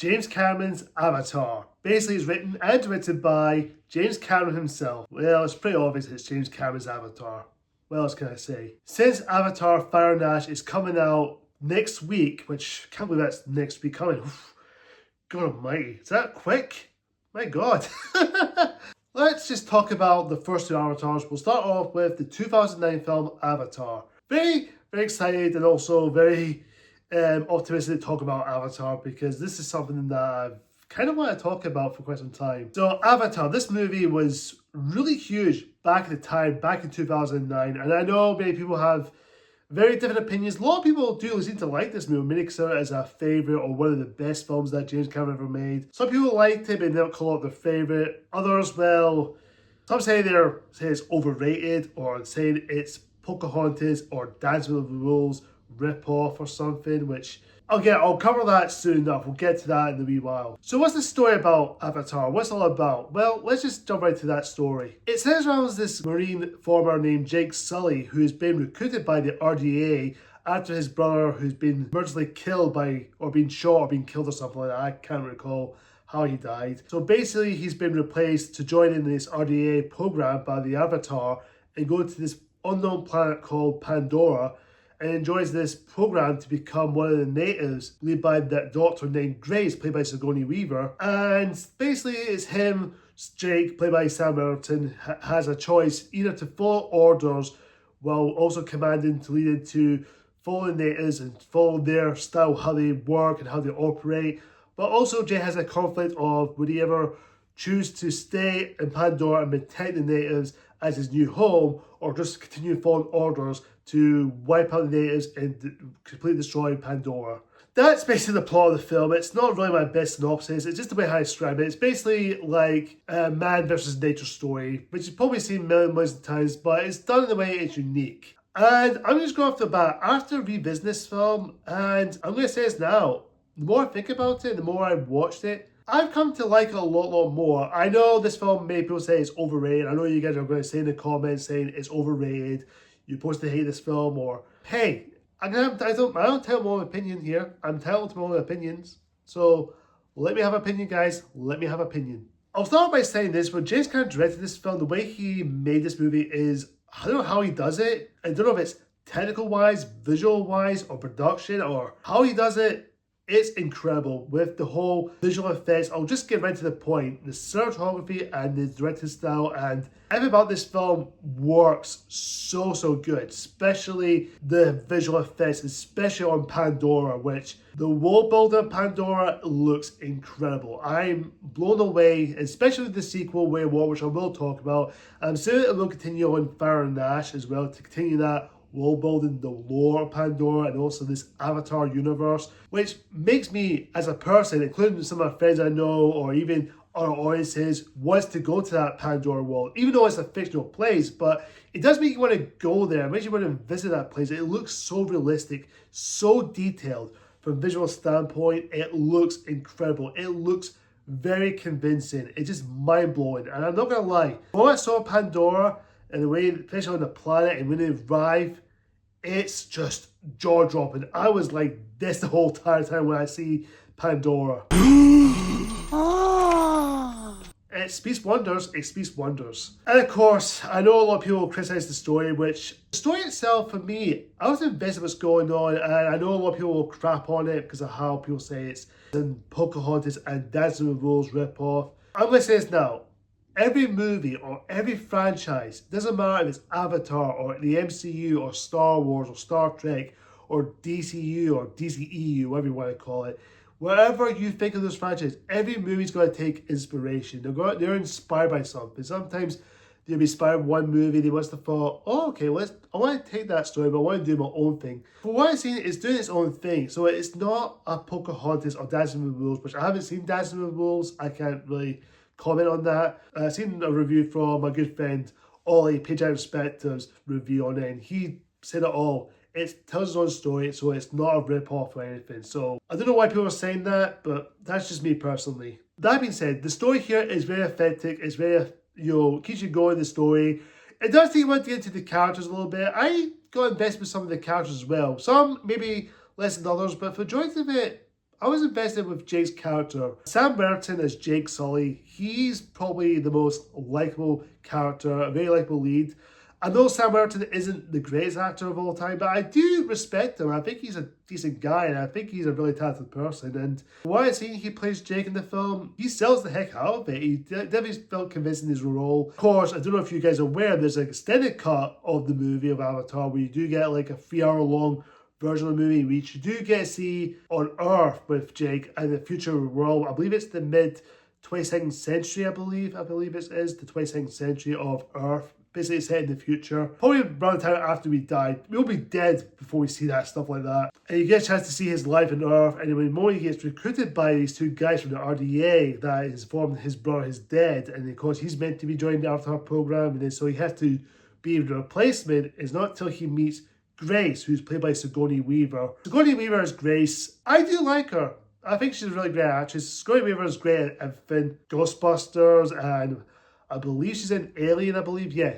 James Cameron's Avatar. Basically, it's written and directed by James Cameron himself. Well, it's pretty obvious it's James Cameron's Avatar. What else can I say? Since Avatar Fire and Ash is coming out next week, which I can't believe that's next week coming. Oof, God almighty, is that quick? My God. Let's just talk about the first two Avatars. We'll start off with the 2009 film Avatar. Very, very excited and also very optimistic to talk about Avatar because this is something that I've kind of want to talk about for quite some time. So Avatar, this movie was really huge back at the time, back in 2009. And I know many people have very different opinions. A lot of people do seem to like this movie. Many consider it as a favourite or one of the best films that James Cameron ever made. Some people liked it, but they don't call it their favourite. Others, well, some say it's overrated or saying it's Pocahontas or Dance with the Wolves rip-off or something, which I'll cover that soon enough. We'll get to that in a wee while. So what's the story about Avatar? What's it all about? Well, let's just jump right to that story. It centers around this Marine farmer named Jake Sully, who's been recruited by the RDA after his brother, who's been mercilessly killed or been shot or been killed or something like that. I can't recall how he died. So basically, he's been replaced to join in this RDA program by the Avatar and go to this unknown planet called Pandora, and enjoys this program to become one of the natives, led by that doctor named Grace, played by Sigourney Weaver. And basically it's him, Jake, played by Sam Worthington, has a choice either to follow orders while also commanding to lead into following natives and follow their style, how they work and how they operate. But also Jake has a conflict of would he ever choose to stay in Pandora and protect the natives as his new home, or just continue following orders to wipe out the natives and completely destroy Pandora. That's basically the plot of the film. It's not really my best synopsis, it's just the way I describe it. It's basically like a man versus nature story, which you've probably seen millions of times, but it's done in a way it's unique. And I'm just going off the bat, after revisiting this film, and I'm going to say this now, the more I think about it, the more I've watched it, I've come to like it a lot more. I know this film, many people say it's overrated. I know you guys are going to say in the comments saying it's overrated, you're supposed to hate this film, or hey, I don't tell my own opinion here. I'm entitled to my own opinions. So let me have an opinion, guys. Let me have an opinion. I'll start by saying this, when James Cameron directed this film, the way he made this movie is, I don't know how he does it. I don't know if it's technical wise, visual wise, or production, or how he does it. It's incredible with the whole visual effects. I'll just get right to the point. The cinematography and the directing style and everything about this film works so good, especially the visual effects, especially on Pandora, which the world builder of Pandora looks incredible. I'm blown away, especially with the sequel, Way of Water, which I will talk about. I'm certain it will continue on Fire and Ash as well, to continue that world building, the lore of Pandora, and also this Avatar universe, which makes me, as a person, including some of my friends I know, or even our audiences, wants to go to that Pandora world, even though it's a fictional place. But it does make you want to go there. It makes you want to visit that place. It looks so realistic, so detailed. From a visual standpoint, it looks incredible. It looks very convincing. It's just mind-blowing. And I'm not gonna lie, when I saw Pandora and the way, especially on the planet, and when they arrive, it's just jaw-dropping. I was like this the whole entire time when I see Pandora. It speaks wonders, it speaks wonders. And of course, I know a lot of people criticize the story, which the story itself, for me, I was invested in what's going on, and I know a lot of people will crap on it because of how people say it's in Pocahontas and Dancing with Wolves rip-off. I'm going to say this now. Every movie or every franchise, doesn't matter if it's Avatar or the MCU or Star Wars or Star Trek or DCU or DCEU, whatever you want to call it, wherever you think of those franchises, every movie's going to take inspiration. They're inspired by something. Sometimes they'll be inspired by one movie, they must have thought, oh, okay, I want to take that story, but I want to do my own thing. For what I've seen, it's doing its own thing. So it's not a Pocahontas or Dancing with Wolves, which I haven't seen Dancing with Wolves. I can't really comment on that. I've seen a review from my good friend Ollie, Page Out Perspectives review on it, and he said it all. It tells its own story, so it's not a rip-off or anything. So I don't know why people are saying that, but that's just me personally. That being said, the story here is very authentic. It's very, keeps you going in the story. It does take you to get into the characters a little bit. I got invested with some of the characters as well. Some maybe less than others, but for the majority of it, I was invested with Jake's character. Sam Worthington as Jake Sully, he's probably the most likable character, a very likable lead. I know Sam Worthington isn't the greatest actor of all time, but I do respect him. I think he's a decent guy, and I think he's a really talented person. And what I've seen, he plays Jake in the film, he sells the heck out of it. He definitely felt convincing in his role. Of course, I don't know if you guys are aware, there's an extended cut of the movie of Avatar where you do get like a 3-hour long version of the movie, which you do get to see on Earth with Jake and the future world. I believe it's the mid 22nd century, I believe it is the 22nd century of Earth. Basically set in the future. Probably around the time after we died. We'll be dead before we see that, stuff like that. And you get a chance to see his life on Earth, and when Mori gets recruited by these two guys from the RDA that is informed his brother is dead, and of course he's meant to be joining the Avatar program, and then so he has to be the replacement. It's not until he meets Grace, who's played by Sigourney Weaver. Sigourney Weaver as Grace, I do like her. I think she's a really great actress. Sigourney Weaver is great at everything. Ghostbusters, and I believe she's in Alien,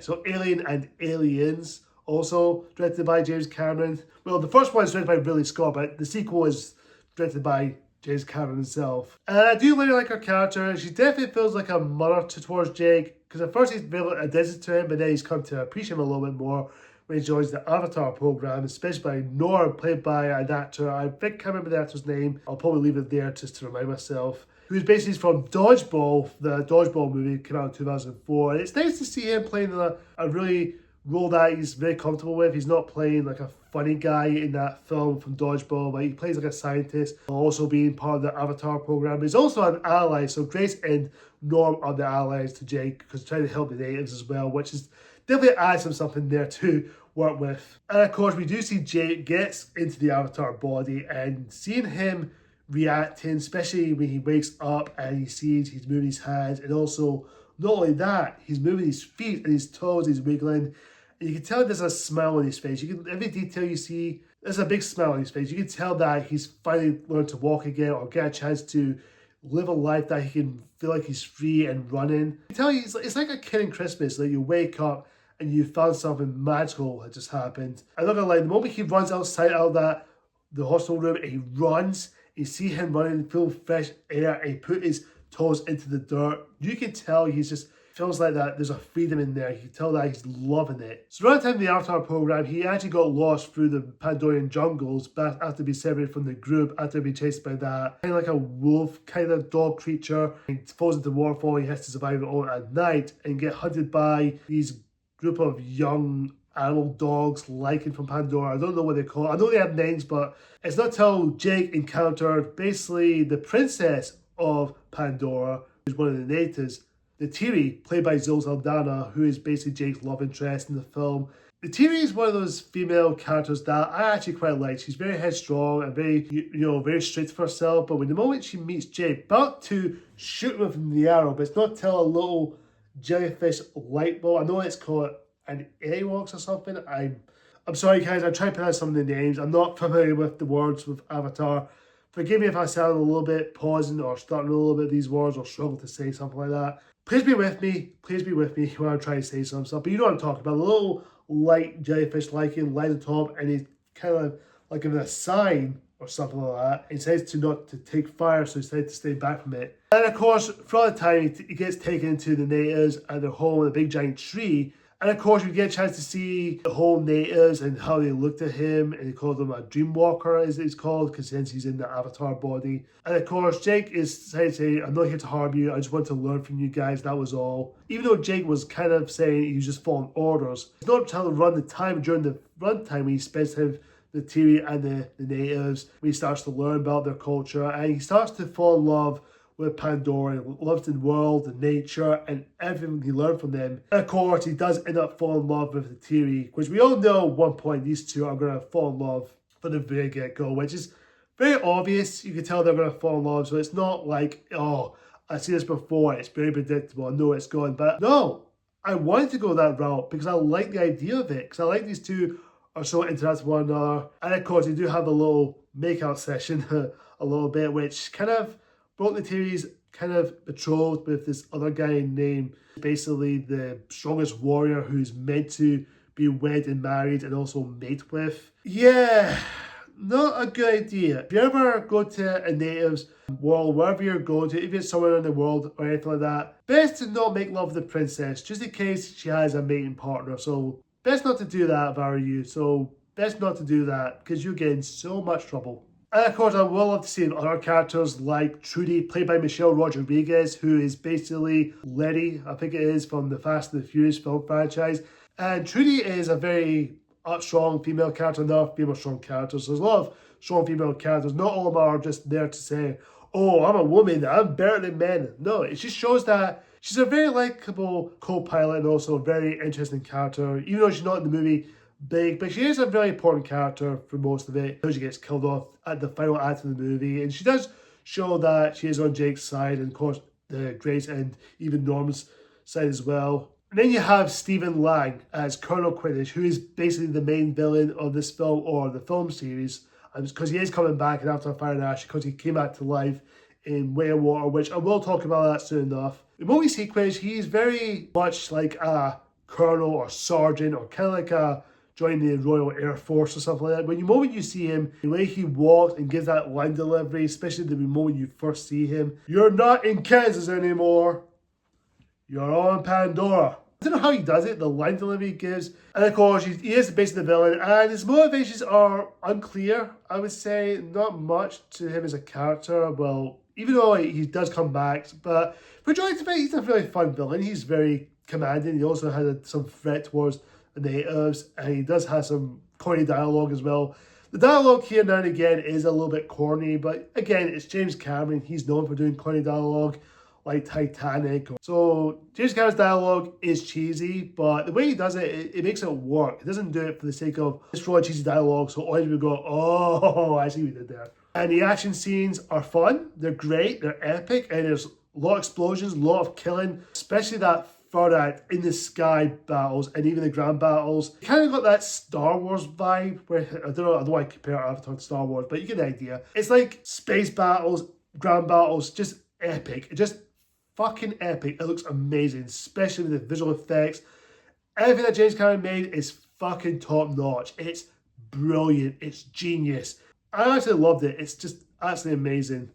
So Alien and Aliens, also directed by James Cameron. Well, the first one is directed by Ridley Scott, but the sequel is directed by James Cameron himself. And I do really like her character. She definitely feels like a mother towards Jake, because at first he's very addicted to him, but then he's come to appreciate him a little bit more when he joins the Avatar program, especially by Nora, played by an actor. I think I can't remember the actor's name. I'll probably leave it there just to remind myself. Who's basically from Dodgeball, the Dodgeball movie came out in 2004. And it's nice to see him playing a really role that he's very comfortable with. He's not playing like a funny guy in that film from Dodgeball, but he plays like a scientist, also being part of the Avatar program. He's also an ally, so Grace and Norm are the allies to Jake, because trying to help the natives as well, which is definitely adds him something there to work with. And of course, we do see Jake gets into the Avatar body, and seeing him reacting, especially when he wakes up and he sees he's moving his hands, and also not only that, he's moving his feet and his toes, he's wiggling, and you can tell there's a smile on his face. You can, every detail you see, there's a big smile on his face. You can tell that he's finally learned to walk again, or get a chance to live a life that he can feel like he's free and running. You can tell it's like a kid in Christmas, like you wake up and you found something magical had just happened. I'm not gonna lie, the moment he runs outside out of the hospital room and he runs, you see him running, full fresh air, and he put his toes into the dirt. You can tell he's just feels like that. There's a freedom in there. You can tell that he's loving it. So around the time of the Avatar program, he actually got lost through the Pandorian jungles, but after being separated from the group, after being chased by that kind of like a wolf kind of dog creature, and he falls into the waterfall. He has to survive it all at night and get hunted by these group of young animal dogs liking from Pandora. I don't know what they call it. I know they have names, but it's not till Jake encountered basically the princess of Pandora, who's one of the natives, the Tiri, played by Zoe Saldana, who is basically Jake's love interest in the film. The Tiri is one of those female characters that I actually quite like. She's very headstrong and very, very straight for herself. But when the moment she meets Jake, about to shoot him from the arrow, but it's not till a little jellyfish light bulb. I know it's called an Awox or something. I'm sorry guys, I'm trying to pronounce some of the names. I'm not familiar with the words with Avatar. Forgive me if I sound a little bit pausing or starting a little bit of these words or struggle to say something like that. Please be with me when I'm trying to say some stuff. But you know what I'm talking about. A little light jellyfish liking light on top, and he's kind of like giving a sign or something like that. He says to not to take fire, so he said to stay back from it. And of course, throughout the time, he gets taken into the natives and their home in a big giant tree. And of course, we get a chance to see the whole natives and how they looked at him, and they called him a dreamwalker, as it's called, because since he's in the Avatar body. And of course, Jake is saying, I'm not here to harm you, I just want to learn from you guys, that was all. Even though Jake was kind of saying he was just following orders, he's not trying to run the time during the runtime when he spends time with the Tiri and the natives, when he starts to learn about their culture, and he starts to fall in love with Pandora. He loves the world, the nature, and everything he learned from them. And of course, he does end up falling in love with the Tiri, which we all know at one point these two are going to fall in love from the very get-go, which is very obvious. You can tell they're going to fall in love, so it's not like, oh, I've seen this before, it's very predictable, I know it's going. But no, I wanted to go that route because I like the idea of it, because I like these two are so interactive with one another. And of course, you do have a little make-out session a little bit, which kind of brought the Tiri's kind of betrothed with this other guy named basically the strongest warrior who's meant to be wed and married and also mate with. Yeah, not a good idea. If you ever go to a native's world, wherever you're going to, if it's somewhere in the world or anything like that, best to not make love with the princess, just in case she has a mating partner. So best not to do that if I were you. So best not to do that, because you'll get in so much trouble. And of course, I will love to see other characters like Trudy, played by Michelle Rodriguez, who is basically Letty, I think it is, from the Fast and the Furious film franchise. And Trudy is a very strong female character, not female strong characters. So there's a lot of strong female characters. Not all of them are just there to say, oh, I'm a woman, I'm better than men. No, it just shows that she's a very likable co-pilot and also a very interesting character, even though she's not in the movie big, but she is a very important character for most of it. She gets killed off at the final act of the movie, and she does show that she is on Jake's side, and of course the Grace and even Norm's side as well. And then you have Stephen Lang as Colonel Quidditch, who is basically the main villain of this film or the film series, because he is coming back in After Fire and Ash, because he came back to life in Way of Water, which I will talk about that soon enough. The movie see Quidditch, he's very much like a colonel or sergeant, or kind of like a joining the Royal Air Force or something like that. When the moment you see him, the way he walks and gives that line delivery, especially the moment you first see him, you're not in Kansas anymore, you're on Pandora. I don't know how he does it, the line delivery he gives. And of course, he is basically the villain, and his motivations are unclear, I would say. Not much to him as a character. Well, even though he does come back, but for majority of it, he's a really fun villain. He's very commanding. He also has some threat towards the natives, and he does have some corny dialogue as well. The dialogue here now and again is a little bit corny, but again, it's James Cameron. He's known for doing corny dialogue like Titanic. So James Cameron's dialogue is cheesy, but the way he does it, it makes it work. He doesn't do it for the sake of just really cheesy dialogue, so all people go, oh, I see what you did there. And the action scenes are fun, they're great, they're epic, and there's a lot of explosions, a lot of killing, especially that act in the sky battles and even the ground battles. Kind of got that Star Wars vibe, where I don't want to compare Avatar to Star Wars, but you get the idea. It's like space battles, ground battles, just epic. It just fucking epic. It looks amazing, especially with the visual effects. Everything that James Cameron made is fucking top notch. It's brilliant. It's genius. I actually loved it. It's just absolutely amazing.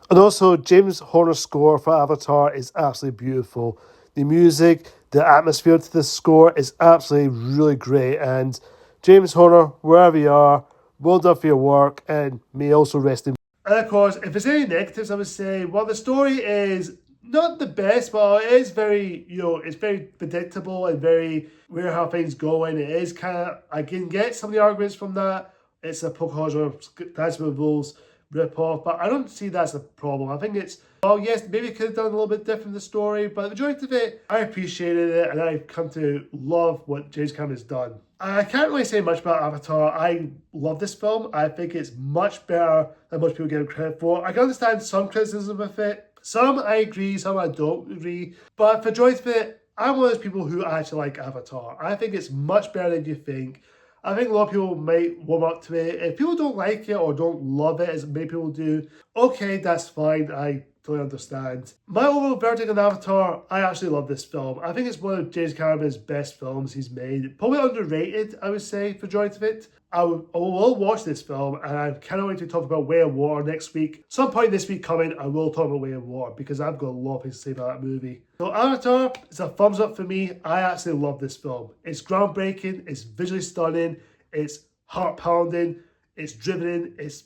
And also, James Horner's score for Avatar is absolutely beautiful. The music, the atmosphere to the score is absolutely really great. And James Horner, wherever you are, well done for your work, and may also rest in. And of course, if there's any negatives, I would say, well, the story is not the best, but it is very, it's very predictable and very where how things going. It is kind of, I can get some of the arguments from that. It's a Pocahontas or Dance with Wolves rip-off, but I don't see that's a problem. I think it's, well, yes, maybe it could have done a little bit different the story, but the majority of it, I appreciated it, and I've come to love what James Cameron has done. I can't really say much about Avatar. I love this film. I think it's much better than most people give it credit for. I can understand some criticism with it. Some I agree, some I don't agree. But for the majority of it, I'm one of those people who actually like Avatar. I think it's much better than you think. I think a lot of people might warm up to it. If people don't like it or don't love it, as many people do, okay, that's fine. I totally understand. My overall verdict on Avatar, I actually love this film. I think it's one of James Cameron's best films he's made. Probably underrated, I would say, for the majority of it. I will watch this film, and I cannot wait to talk about Way of Water next week. Some point this week coming, I will talk about Way of Water, because I've got a lot of things to say about that movie. So Avatar, it's a thumbs up for me. I actually love this film. It's groundbreaking, it's visually stunning, it's heart-pounding, it's driven, it's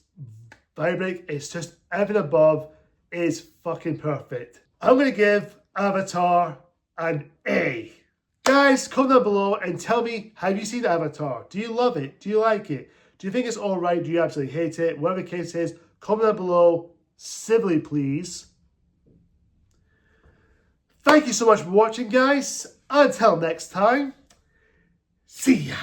vibrant, it's just everything above is fucking perfect. I'm going to give Avatar an A. Guys, comment down below and tell me, have you seen Avatar? Do you love it? Do you like it? Do you think it's alright? Do you absolutely hate it? Whatever the case is, comment down below. Civilly, please. Thank you so much for watching, guys. Until next time, see ya.